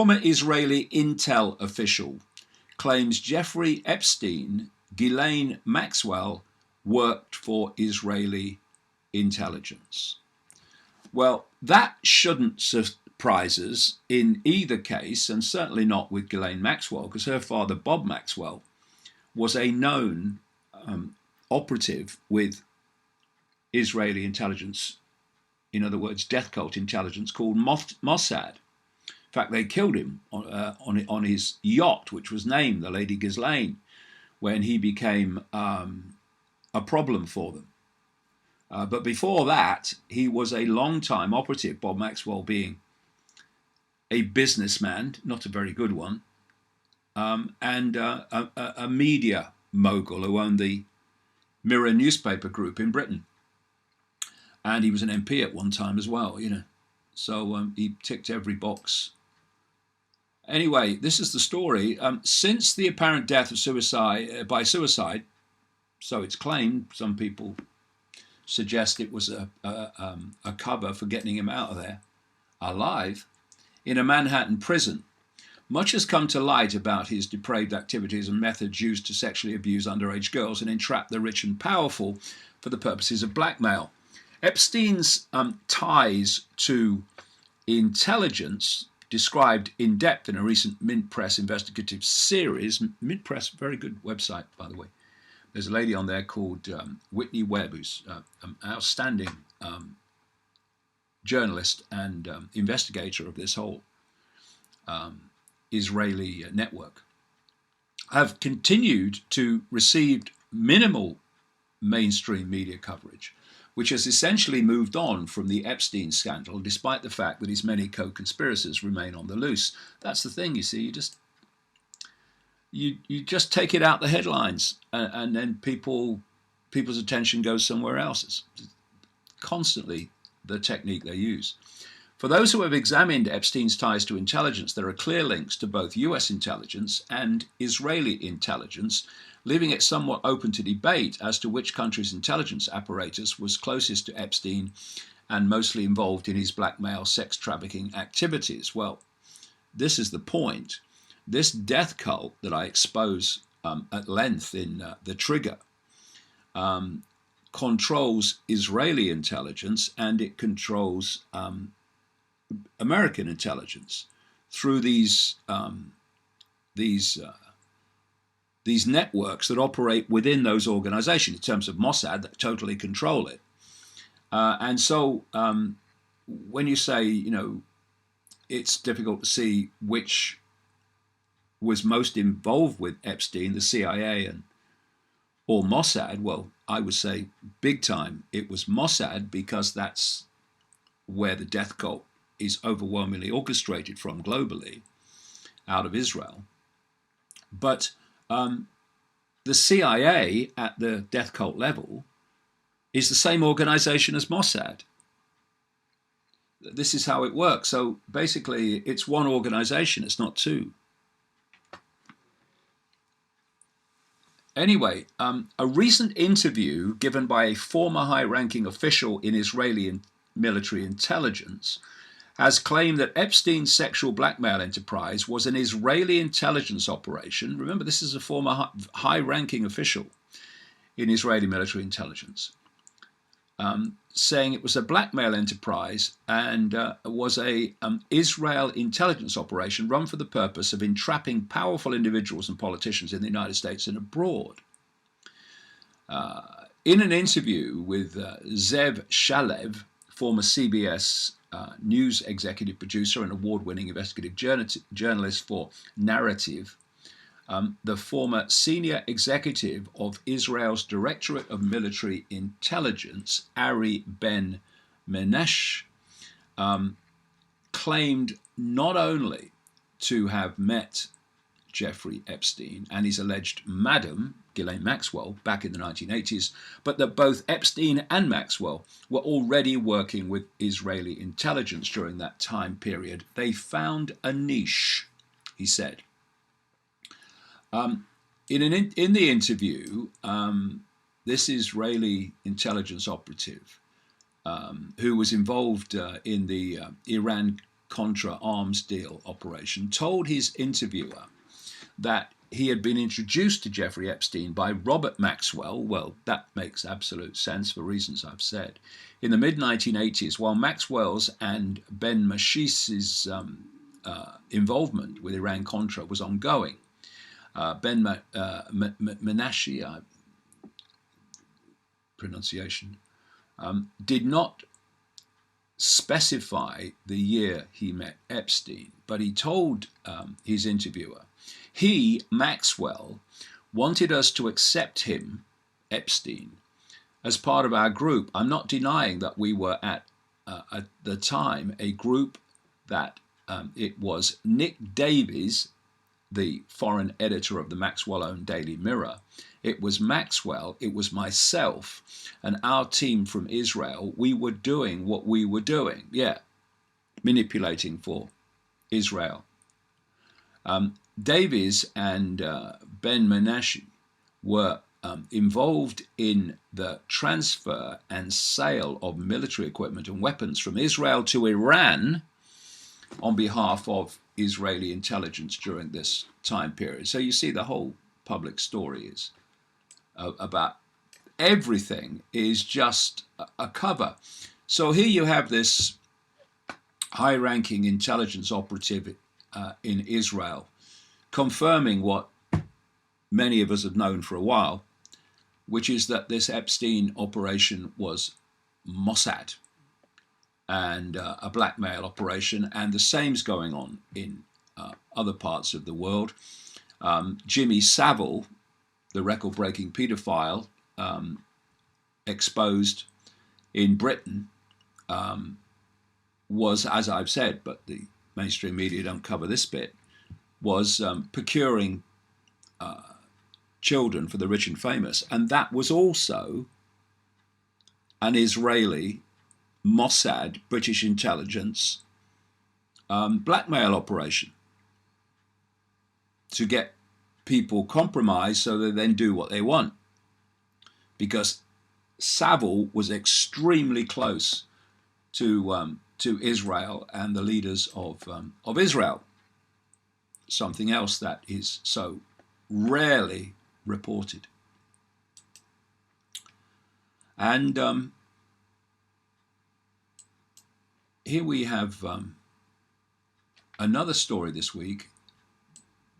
former Israeli intel official claims Jeffrey Epstein, Ghislaine Maxwell, worked for Israeli intelligence. Well, that shouldn't surprise us in either case, and certainly not with Ghislaine Maxwell, because her father, Bob Maxwell, was a known operative with Israeli intelligence, in other words, death cult intelligence, called Mossad. In fact, they killed him on his yacht, which was named the Lady Ghislaine, when he became a problem for them. But before that, he was a long-time operative, Bob Maxwell being a businessman, not a very good one, and a media mogul who owned the Mirror newspaper group in Britain. And he was an MP at one time as well, you know. So he ticked every box. Anyway, this is the story. Since the apparent death of by suicide, so it's claimed, some people suggest it was a cover for getting him out of there alive, in a Manhattan prison, much has come to light about his depraved activities and methods used to sexually abuse underage girls and entrap the rich and powerful for the purposes of blackmail. Epstein's ties to intelligence, described in depth in a recent Mint Press investigative series. Mint Press, very good website, by the way. There's a lady on there called Whitney Webb, who's an outstanding journalist and investigator of this whole Israeli network, have continued to receive minimal mainstream media coverage, which has essentially moved on from the Epstein scandal, despite the fact that his many co-conspirators remain on the loose. That's the thing, you see. You just take it out the headlines, and then people's attention goes somewhere else. It's constantly the technique they use. For those who have examined Epstein's ties to intelligence, there are clear links to both US intelligence and Israeli intelligence, leaving it somewhat open to debate as to which country's intelligence apparatus was closest to Epstein and mostly involved in his blackmail sex trafficking activities. Well, this is the point. This death cult that I expose at length in The Trigger controls Israeli intelligence, and it controls American intelligence through these networks that operate within those organizations. In terms of Mossad, that totally control it. And so when you say, you know, it's difficult to see which was most involved with Epstein, the CIA or Mossad, well, I would say big time it was Mossad, because that's where the death cult is overwhelmingly orchestrated from globally, out of Israel. But the CIA at the death cult level is the same organization as Mossad. This is how it works. So basically, it's one organization, it's not two. Anyway, a recent interview given by a former high-ranking official in Israeli military intelligence has claimed that Epstein's sexual blackmail enterprise was an Israeli intelligence operation. Remember, this is a former high-ranking official in Israeli military intelligence, saying it was a blackmail enterprise and was a Israel intelligence operation run for the purpose of entrapping powerful individuals and politicians in the United States and abroad. In an interview with Zev Shalev, former CBS news executive producer and award-winning investigative journalist for Narrative, the former senior executive of Israel's Directorate of Military Intelligence, Ari Ben Menesh, claimed not only to have met Jeffrey Epstein and his alleged madam, Ghislaine Maxwell, back in the 1980s, but that both Epstein and Maxwell were already working with Israeli intelligence during that time period. They found a niche, he said. In the interview, this Israeli intelligence operative, who was involved in the Iran Contra arms deal operation, told his interviewer that he had been introduced to Jeffrey Epstein by Robert Maxwell. Well, that makes absolute sense for reasons I've said. In the mid-1980s, while Maxwell's and Ben Mashish's involvement with Iran-Contra was ongoing, Ben Menashe, pronunciation, did not specify the year he met Epstein, but he told his interviewer, he, Maxwell, wanted us to accept him, Epstein, as part of our group. I'm not denying that we were at the time a group that it was Nick Davies, the foreign editor of the Maxwell-owned Daily Mirror. It was Maxwell, it was myself, and our team from Israel. We were doing what we were doing. Yeah, manipulating for Israel. Davies and Ben Menashe were involved in the transfer and sale of military equipment and weapons from Israel to Iran on behalf of Israeli intelligence during this time period. So you see, the whole public story is about everything is just a cover. So here you have this high-ranking intelligence operative in Israel confirming what many of us have known for a while, which is that this Epstein operation was Mossad and a blackmail operation, and the same's going on in other parts of the world. Jimmy Savile, the record-breaking paedophile, exposed in Britain, was, as I've said, but the mainstream media don't cover this bit, was procuring children for the rich and famous, and that was also an Israeli Mossad, British intelligence, blackmail operation to get people compromised so they then do what they want. Because Savile was extremely close to Israel and the leaders of Israel. Something else that is so rarely reported. And here we have another story this week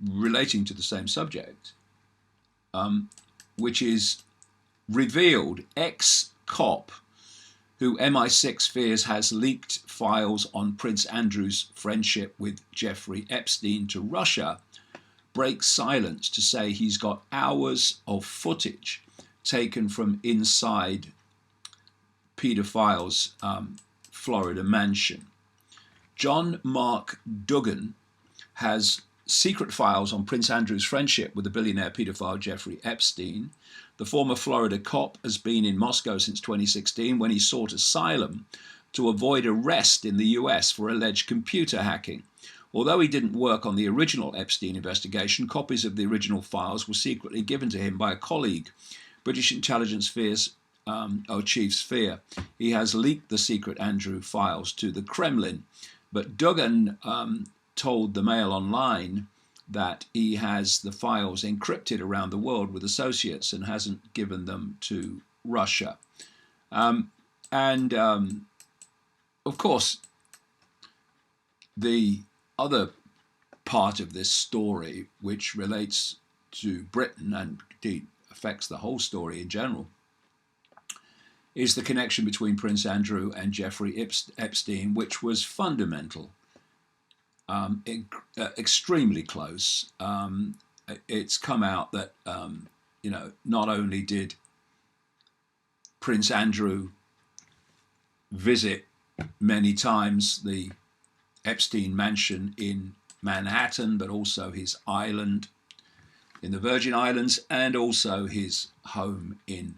relating to the same subject, which is revealed ex-cop who MI6 fears has leaked files on Prince Andrew's friendship with Jeffrey Epstein to Russia, breaks silence to say he's got hours of footage taken from inside pedophile's Florida mansion. John Mark Duggan has secret files on Prince Andrew's friendship with the billionaire pedophile Jeffrey Epstein. The former Florida cop has been in Moscow since 2016 when he sought asylum to avoid arrest in the US for alleged computer hacking. Although he didn't work on the original Epstein investigation, copies of the original files were secretly given to him by a colleague. British intelligence chiefs fear he has leaked the secret Andrew files to the Kremlin. But Duggan told the Mail Online that he has the files encrypted around the world with associates and hasn't given them to Russia. Of course, the other part of this story, which relates to Britain and indeed affects the whole story in general, is the connection between Prince Andrew and Jeffrey Epstein, which was fundamental. Extremely close. It's come out that not only did Prince Andrew visit many times the Epstein mansion in Manhattan, but also his island in the Virgin Islands and also his home in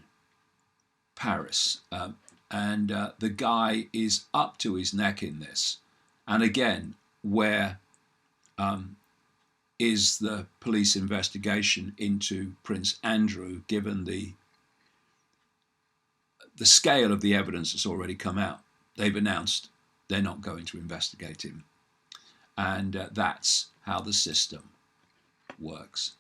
Paris. The guy is up to his neck in this. And again, where is the police investigation into Prince Andrew, given the scale of the evidence that's already come out? They've announced they're not going to investigate him And that's how the system works.